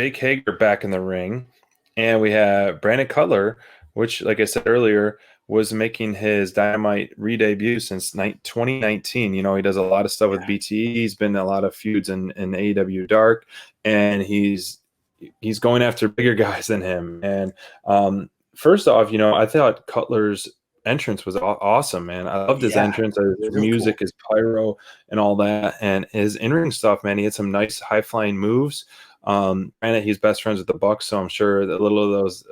Jake Hager back in the ring, and we have Brandon Cutler, which, like I said earlier, was making his Dynamite re-debut since 2019. You know, he does a lot of stuff with BTE. He's been in a lot of feuds in AEW Dark, and he's going after bigger guys than him. And first off, you know, I thought Cutler's entrance was awesome, man. I loved his entrance. His really music, cool. his pyro, and all that, and his in-ring stuff, man. He had some nice high-flying moves. Granted, he's best friends with the Bucks, so I'm sure that a little of those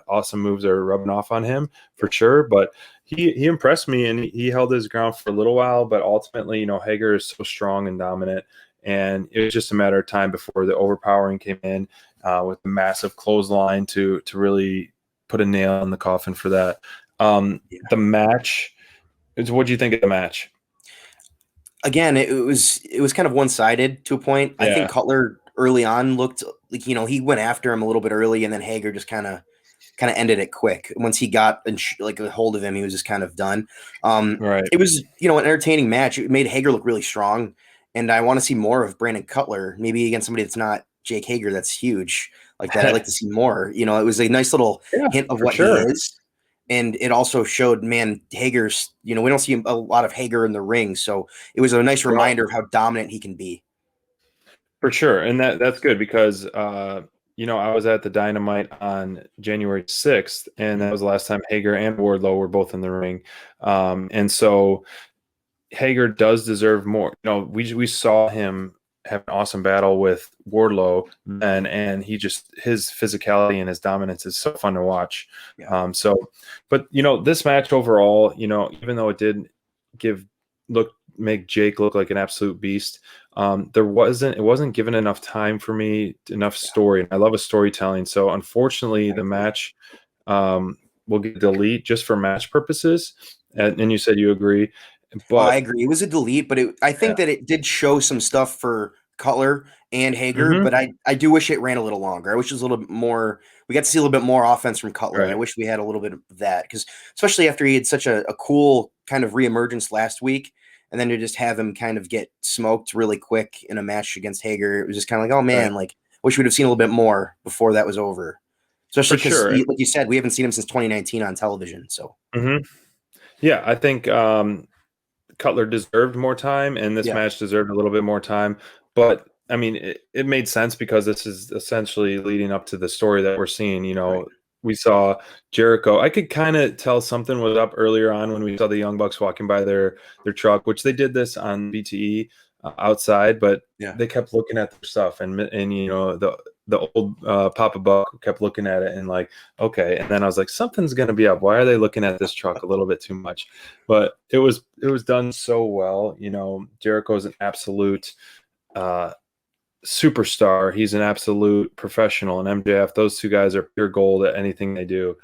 awesome moves are rubbing off on him for sure. But he impressed me, and he held his ground for a little while. But ultimately, you know, Hager is so strong and dominant, and it was just a matter of time before the overpowering came in with the massive clothesline to really put a nail in the coffin for that. The match. What do you think of the match? Again, it was kind of one-sided to a point. I think Cutler early on looked like, you know, he went after him a little bit early, and then Hager just kind of ended it quick. Once he got like a hold of him, he was just kind of done. Right. It was, you know, an entertaining match. It made Hager look really strong, and I want to see more of Brandon Cutler, maybe against somebody that's not Jake Hager. That's huge like that. I'd like to see more. You know, it was a nice little hint of what he is. And it also showed, man, Hager's, you know, we don't see a lot of Hager in the ring. So it was a nice reminder of how dominant he can be. For sure. And that's good because, you know, I was at the Dynamite on January 6th, and that was the last time Hager and Wardlow were both in the ring. And so Hager does deserve more. You know, we saw him have an awesome battle with Wardlow then, and his physicality and his dominance is so fun to watch. But you know, this match overall, you know, even though it did make Jake look like an absolute beast, it wasn't given enough time for me, enough story. I love a storytelling. So unfortunately, the match will get delete just for match purposes. And you said you agree. But I agree. It was a delete, but I think that it did show some stuff for Cutler and Hager, but I do wish it ran a little longer. I wish it was a little bit more. We got to see a little bit more offense from Cutler. Right. I wish we had a little bit of that, because especially after he had such a cool kind of reemergence last week, and then to just have him kind of get smoked really quick in a match against Hager, it was just kind of like, oh man, like wish we'd have seen a little bit more before that was over. Especially because, like you said, we haven't seen him since 2019 on television. So, yeah, I think Cutler deserved more time, and this match deserved a little bit more time. But I mean, it made sense because this is essentially leading up to the story that we're seeing. You know, we saw Jericho. I could kind of tell something was up earlier on when we saw the Young Bucks walking by their truck, which they did this on BTE outside, but they kept looking at their stuff, and you know, the old Papa Buck kept looking at it and like, okay. And then I was like, something's going to be up. Why are they looking at this truck a little bit too much? But it was done so well. You know, Jericho's an absolute superstar. He's an absolute professional. And MJF, those two guys are pure gold at anything they do.